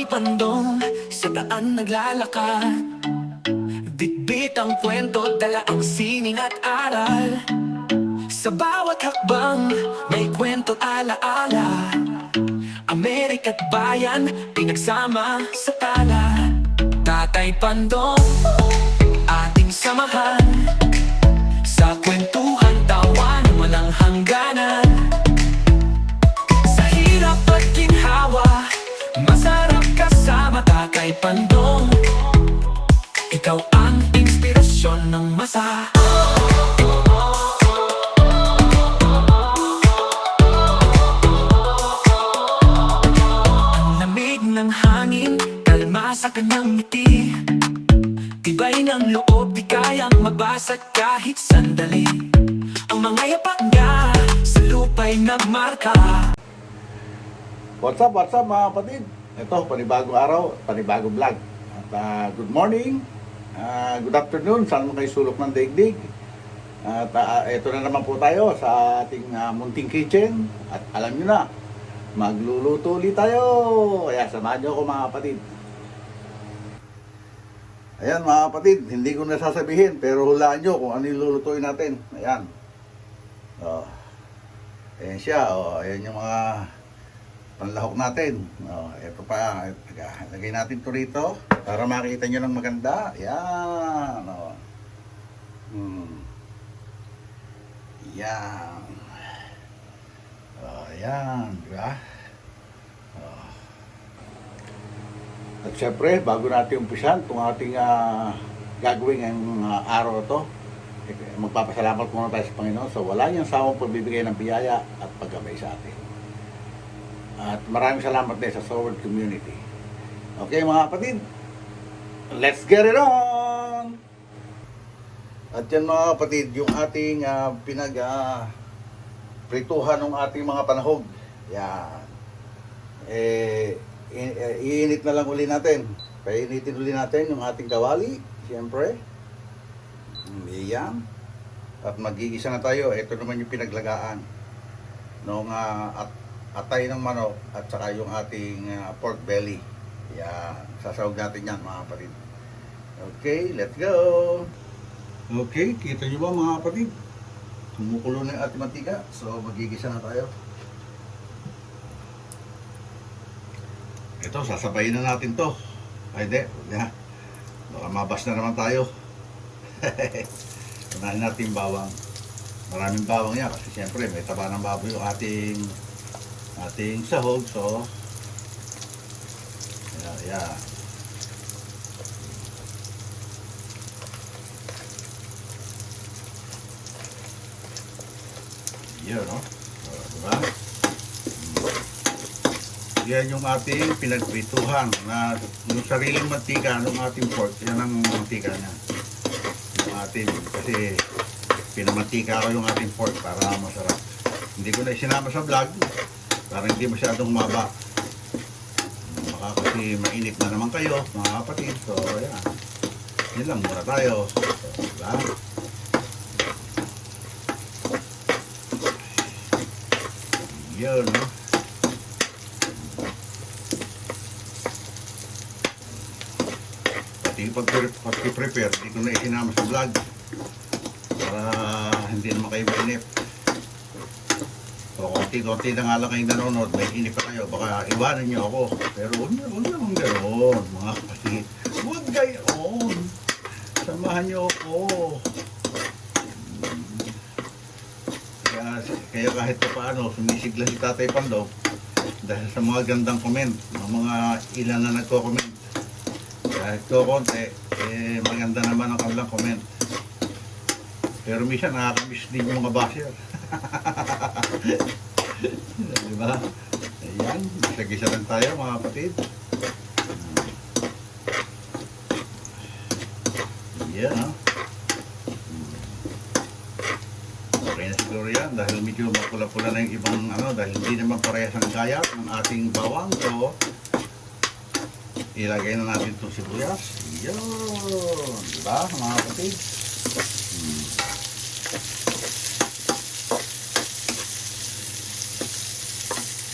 Tatay Pandong sa daan naglalakad, bitbit ang kwento, dala ang sining at aral. Sa bawat hakbang may kwento alaala, Amerika't bayan pinagsama sa tala. Tatay Pandong ating samahan, sa kwentuhan tawan walang hangganan. Sa hirap at ginhawa, masarap kasama Tatay Pandong. Ikaw ang inspirasyon ng masa. Ang lamig ng hangin, kalma sa kanyang ngiti, tibay ng loob, di kayang mabasag kahit sandali. Ang mga yapak niya sa lupa'y nagmarka. What's up mga kapatid? Ito, panibagong araw, panibagong vlog. At good morning, good afternoon, saan mo kayo sulok ng daigdig. At ito na naman po tayo sa ating munting kitchen. At alam nyo na, magluluto ulit tayo. Kaya samahan nyo ako mga kapatid. Ayan mga kapatid, hindi ko nasasabihin, pero hulaan nyo kung ano yung lulutuin natin. Ayan. Ayan siya, ayan yung mga panlahok natin. Ito pa, lagay natin ito rito para makita nyo ng maganda. Yan. Yan. Yan, diba? At syempre, bago natin umpisan itong ating gagawin ngayong araw ito, magpapasalamat muna tayo sa Panginoon sa wala niyang sawang pagbibigay ng biyaya at paggabay sa atin. At maraming salamat din sa Sword Community. Okay mga kapatid, let's get it on! At yan mga kapatid, yung ating prituhan ng ating mga panahog. Yan. Iinit na lang uli natin. Painitin uli natin yung ating kawali, siyempre. Yan. At magigisa na tayo. Ito naman yung pinaglagaan nung atay ng manok at saka yung ating pork belly. Yan. Sasawag natin yan mga kapatid. Okay, let's go! Okay, kita nyo ba mga kapatid? Kumukulo na yung ating mantika. So magigisa na tayo. Ito, sasabayin na natin to. Ay di, baka mabas na naman tayo. Unahin natin bawang. Maraming bawang yan kasi siyempre may taba ng baboy yung ating sahog. So yeah. Yan, no? Diba? Yan yung ating pinagprituhan na yung sariling mantika ng ating pork. Yan ang mantika niya. Yung ating, kasi pinamantika ko yung ating pork para masarap. Hindi ko na isinama sa vlog para hindi masyadong maba. Baka kasi mainit na naman kayo mga kapatid. So yan. Yan lang muna tayo. So, diba? Yan, no? Pag-prepare, hindi ko na isinama sa vlog para hindi naman kayo mainip. So, konti-konti na nga lang kayong nanonood, may inip pa kayo, baka iwanan nyo ako. Pero huwag naman ganoon, mga kapatid. Huwag gayon. Samahan nyo ako. Kaya kahit pa paano, sumisigla si Tatay Pandong dahil sa mga gandang comment, mga ilan na nagko-comment. Kahit ko konti, maganda naman ang kanilang comment. Pero minsan nakakamiss din yung mga basher. Diba? Ayan, gisa-gisa lang tayo mga kapatid. Ayan, ha? Okay na siguro yan dahil medyo makula-pula na yung ibang dahil hindi naman parehas ang gayat ng ating bawang. So, ilagay na natin itong sibuyas. Yun! Diba mga kapatid?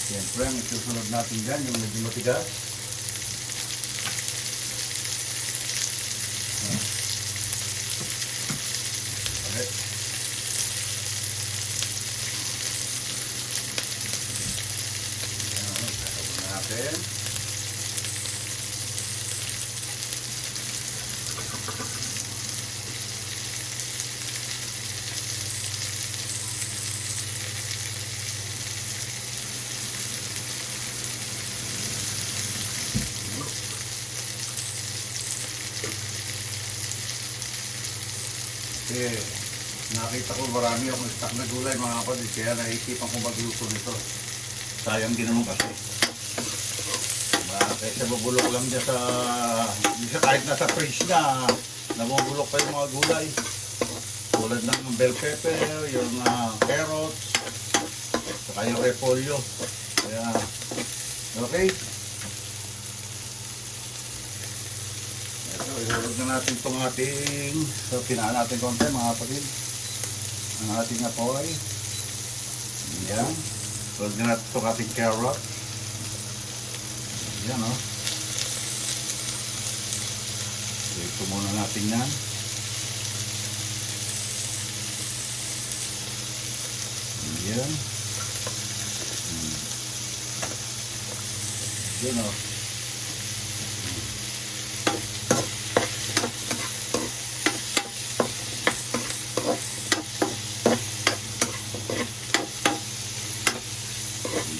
Siyempre, ang isusunod natin dyan, yung medyo matigas. Natin. Kasi nakita ko marami akong stock na gulay mga kapatid, kaya naisipan ko magluto nito. Sayang din naman kasi. Kaysa mabulok lang dyan sa, kahit nasa fridge na, nabubulok pa yung mga gulay. Tulad ng bell pepper, yung carrots, saka yung repolyo. Kaya, okay. Ito, ihulog na natin itong ating, so pinaan natin konti mga kapatid. Ang ating apoy. Yan. Ihulog na natin itong ating carrot. Yan o. So, ito muna natin yan. Yan. Yan o.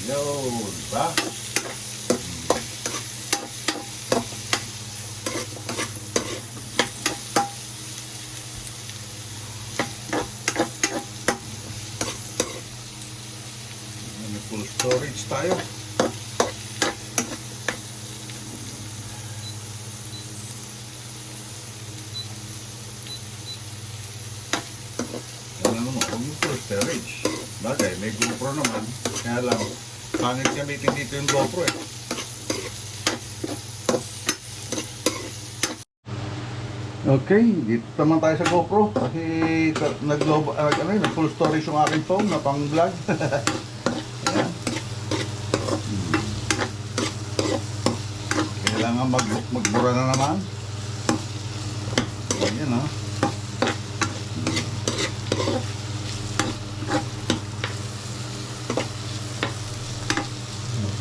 Yun, diba? Full storage tayo. Ano naman, huwag yung full storage. Bagay, may GoPro naman. Kaya lang, pangit gamitin dito yung GoPro eh. Okay, dito naman tayo sa GoPro kasi nag-full storage yung aking phone na pang vlog. Ayan. Kailangan magbura na naman. Ayan o.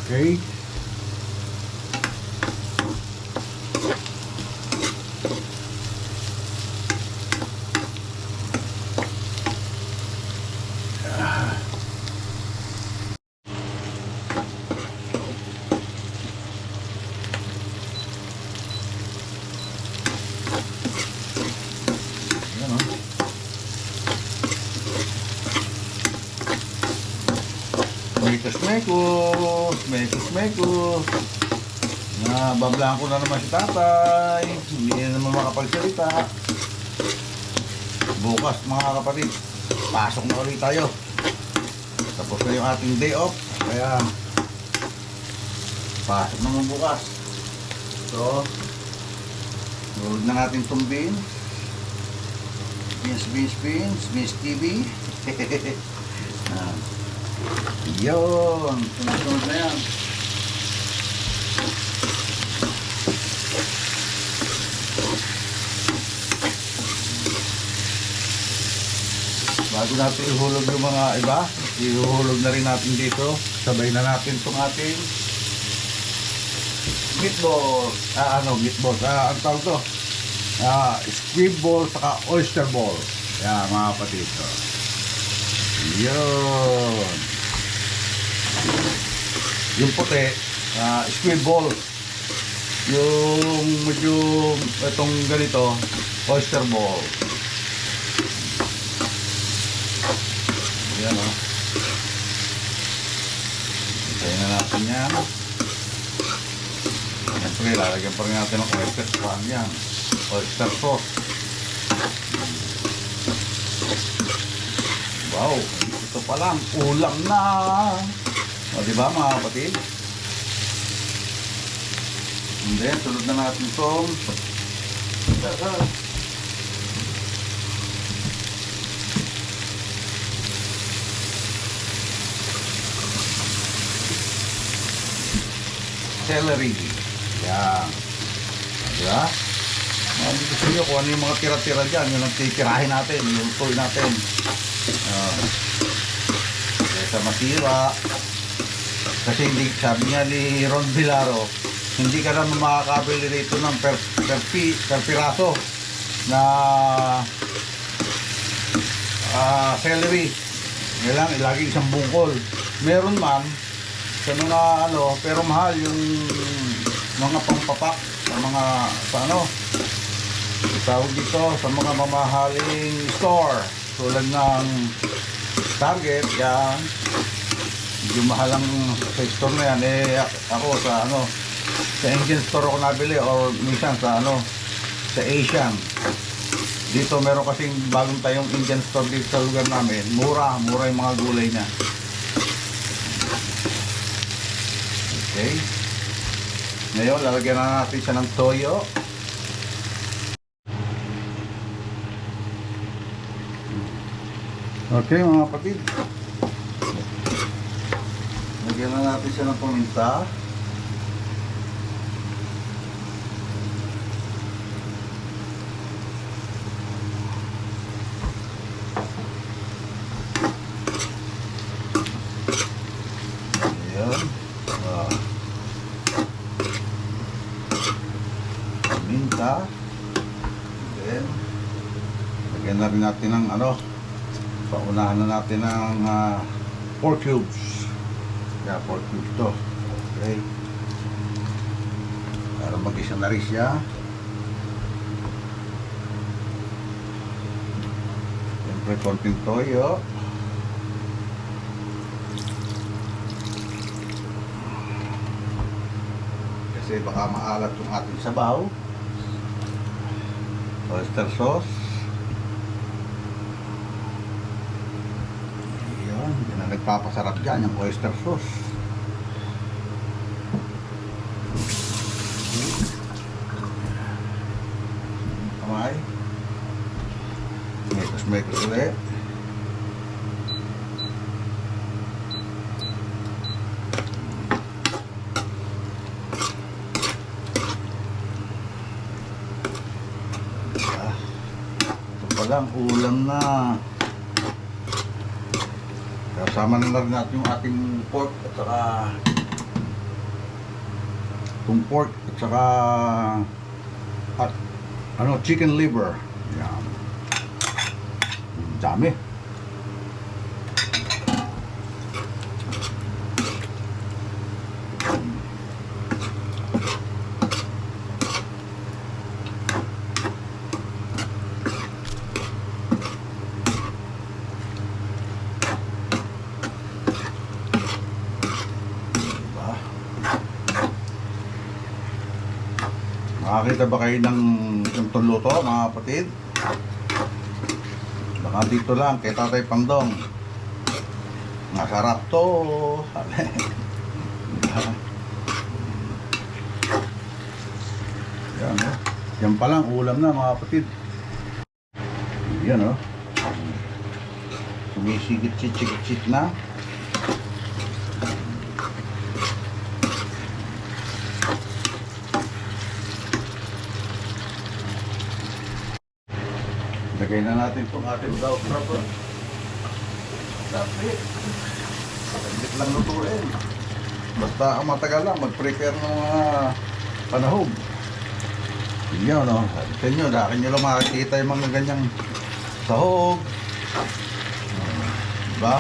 Okay. Mekos. Bablaan ko na naman si tatay. Hindi na naman makapagsalita. Bukas mga kapatid, pasok na ulit tayo. Tapos na yung ating day off. Kaya, pasok naman bukas. So, nulog na natin itong beans. Beans TV. Yun, sunod na yan. Bago natin ihulog yung mga iba, ihulog na rin natin dito. Sabay na natin itong ating meatballs. Meatballs. Ang tawag to? Squid ball saka oyster ball. Yan mga kapatid. Yun. Yung puti, squid ball. Yung medyo itong ganito, oyster ball. Yan o. Hintayin na natin yan. Siyempre, lalagyan pa rin natin ng oyster pan yan. Oyster sauce. Wow, ito pa lang, ulam na. O, diba mga kapatid? And then, sunod na natin itong celery. Yan. Diba? Gusto nyo kung ano yung mga tira-tira dyan, yung nagtitirahin natin, yung toy natin. Kesa masira. Kasi hindi, sabi nga ni Ron Vilaro, hindi ka naman makakabili rito ng per piraso na celery. Kailangan ilagay isang bungkol. Meron man sa mga ano, pero mahal yung mga pampapak sa mga sa ano, tawag dito sa mga mamahaling store tulad ng Target, yan. Medyo mahal ang sa store na yan. Ako sa ano, sa Indian store ako nabili or minsan sa ano, sa Asian. Dito meron kasing bagong tayong Indian store dito sa lugar namin. Mura yung mga gulay na. Okay. Ngayon, lalagyan na natin siya ng toyo. Okay mga kapatid. Lagyan na natin siya ng paminta. Ayan. Paminta. Then, lagyan na rin natin ng ano, paunahan na natin ng pork cubes. Yeah, pork cubes to. Okay. Para mag-isa na rin siya. Siyempre, konting toyo. Kasi baka maalat yung ating sabaw. Oyster sauce. Yan ang nagpapasarap dyan, yung oyster sauce. Kamay. Mekos ulit. Ito palang ulam na. Kasama na rin natin yung ating pork at saka ano, chicken liver. Yan. Dami. Nakakita ba kayo ng itong luto, mga kapatid? Baka dito lang, kay Tatay Pangdong. Masarap to. Yan, oh. Yan palang ulam na, mga kapatid. Yan, oh. Sumisigit-sit na. Lagay na natin itong ating daw proper. Dapat. Saglit lang lutuin. Basta ang matagal lang, mag-prepare ng mga panahog. Yan, no? Sa inyo, dahil nyo lang makakita yung mga ganyang sahog. Diba?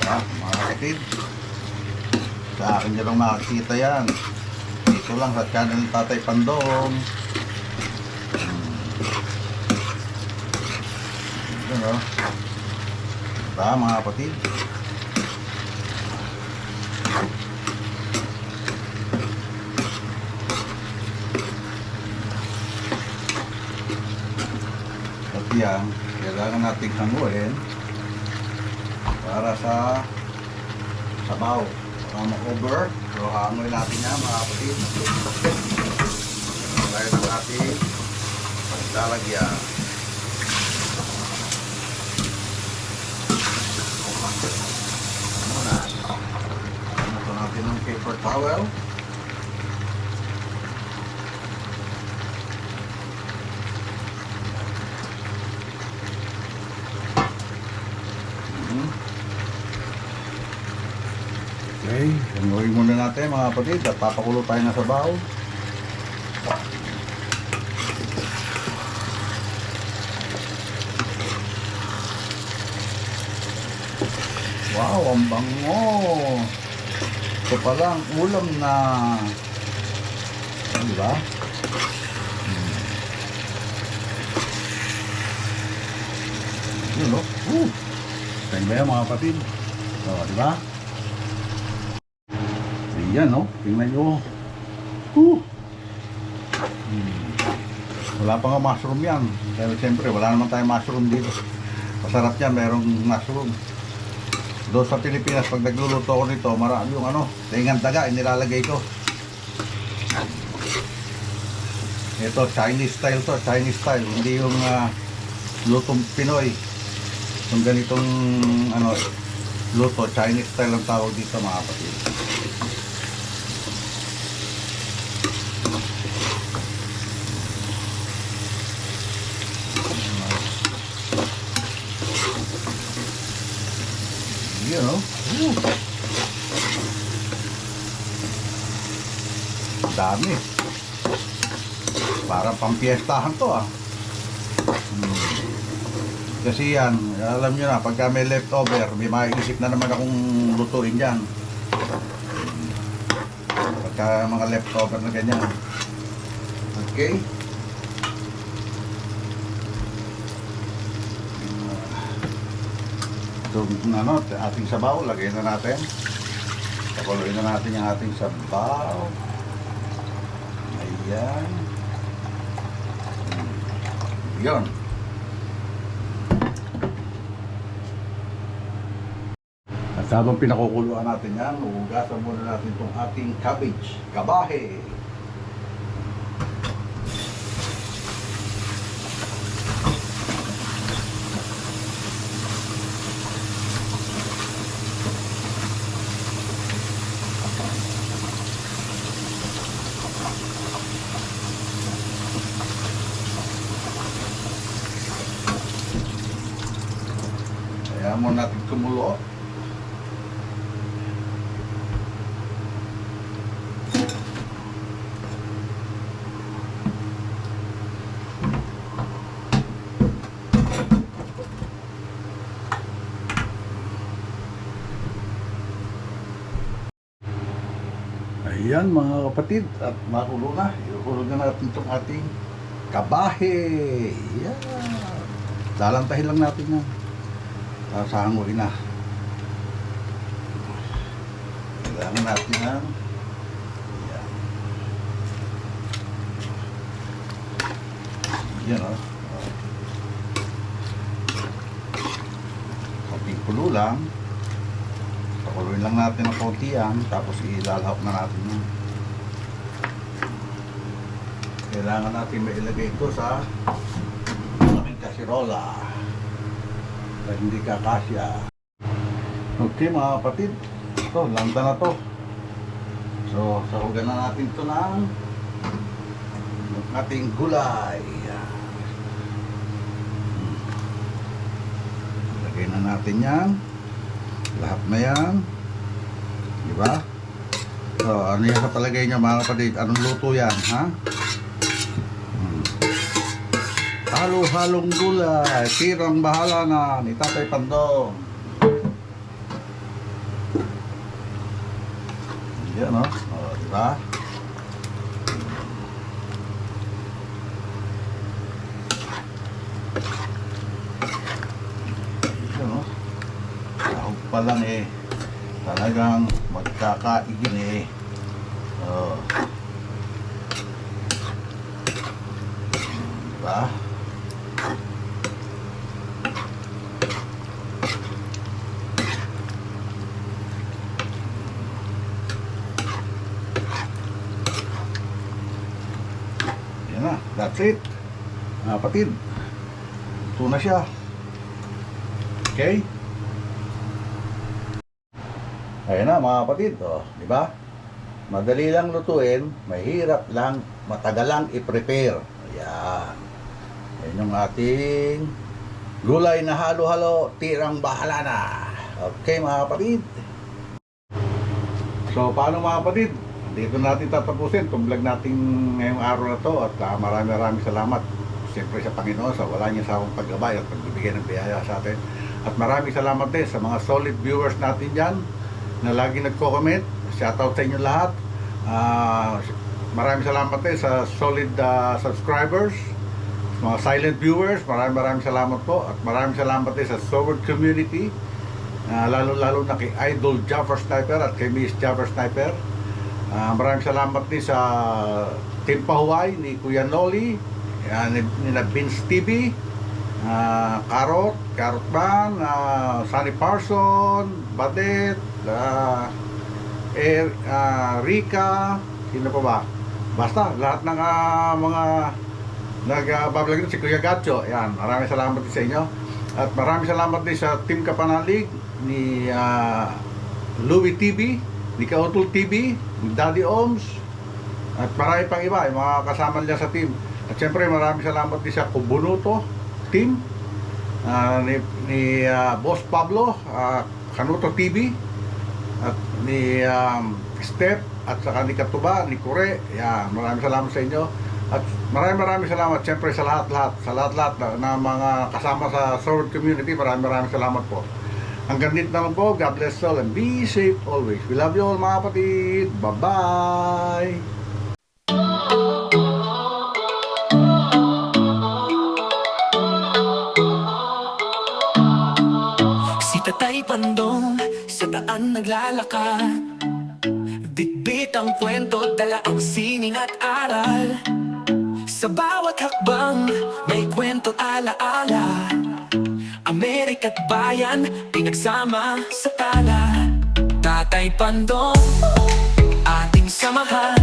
Mga kapatid, sa akin nyo lang makakita yan. Dito lang sa channel ng Tatay Pandong. Yun, o. Diba, mga kapatid? At yan, kailangan natin hanguin para sa sabaw. Para ma-over. So, hangoy natin yan, mga kapatid. Kaya ng ating paglalagyan. flour. Mhm. Okay, haluin muna natin mga kapatid at papakulo tayo ng sabaw. Wow, ang bango! Ito palang ulam na, di ba? Yun, no? Tingnan ba yan mga kapatid? O, di ba? Ayan, no? Tingnan nyo. Wala pa nga mushroom yan. Pero siyempre, wala naman tayong mushroom dito. Masarap yan, merong mushroom. Doon sa Pilipinas, pag nagluluto ako nito, marami yung tingang daga, inilalagay ko. Ito, Chinese style to, Chinese style. Hindi yung lutong Pinoy. Yung ganitong luto, Chinese style ang tawag dito mga kapatid. You know. Dami. Parang pampiestahan to Kasi yan, alam nyo na, pagka may leftover, may maiisip na naman akong lutuin dyan. Pagka mga leftover na ganyan. Okay. Itong ating sabaw, lagay na natin. Pakuloy na natin yung ating sabaw. Ayan. Yun. At habang pinakukuluan natin yan, ugasan muna natin itong ating cabbage, kabahe. Kaya mo natin kumulo. Ayan mga kapatid, at makulo na. Iukulog na natin itong ating kabahe. Ayan. Lalantahin lang natin yan. Sahangulin na. Kailangan natin yan. Ayan. Ayan konting kulo lang. Pakuluin lang natin ng konti yan, tapos ilalahok na natin yan. Kailangan natin mailagay ito sa aming kasirola para hindi kakasya. Okay mga kapatid, ito, lanta na to. So, sahugan na natin ito ng ating gulay. Lagay na natin yan. Lahat na yan. Diba? So, ano yan sa palagay nyo mga kapatid? Anong luto yan, ha? Halo-halong gulay. Tirang bahala na ni Tatay Pandong. Yan, no? O, diba? Yan, no? Sahog pa lang talagang magkakaigin oh. Diba? Yan na, that's it mga kapatid. Ito na siya. Okay. Ayan na mga kapatid, di ba? madali lang lutuin, mahirap lang, matagal lang i-prepare. Ayan. Yan yung ating gulay na halo-halo, tirang bahala na. Okay mga kapatid. So paano mga kapatid? Dito natin tatapusin itong vlog natin ngayong araw na to at maraming salamat siyempre sa Panginoon sa wala niya sa akong paggabay at pagbibigay ng biyaya sa atin. At maraming salamat din sa mga solid viewers natin dyan na lagi nagko-comment. Shoutout sa inyo lahat. Maraming salamat din sa solid subscribers, mga silent viewers. Maraming salamat po. At maraming salamat din sa Sword community, lalo na kay Idol Jaffer Sniper at kay Miss Jaffer Sniper. Maraming salamat din sa Team Pahuay ni Kuya Noli, ni Vince TV, Carrot Man, Sunny Parson, Badet, Rika, sino pa ba? Basta, lahat ng mga nag-bablog din, si Kuya Gacho. Yan, maraming salamat din sa inyo. At maraming salamat din sa Team Kapanalig, ni Louie TV, ni Kautol TV, ni Daddy Oms, at marami pang iba, yung mga kasama niya sa team. At syempre maraming salamat din sa Kubunuto team, ni Boss Pablo, Kanuto TV, at ni Step, at saka ni Katuba, ni Kure. Yan, maraming salamat sa inyo. At maraming salamat syempre sa lahat na mga kasama sa Sword community. Maraming salamat po. Hanggang dito naman po. God bless all and be safe always. We love you all mga kapatid. Bye-bye! Si Tatay Pandong sa daan naglalakad, bitbit ang kwento, dala ang sining at aral. Sa bawat hakbang may kwento alaala, Amerika't bayan pinagsama sa tala. Tatay Pandong ating samahan,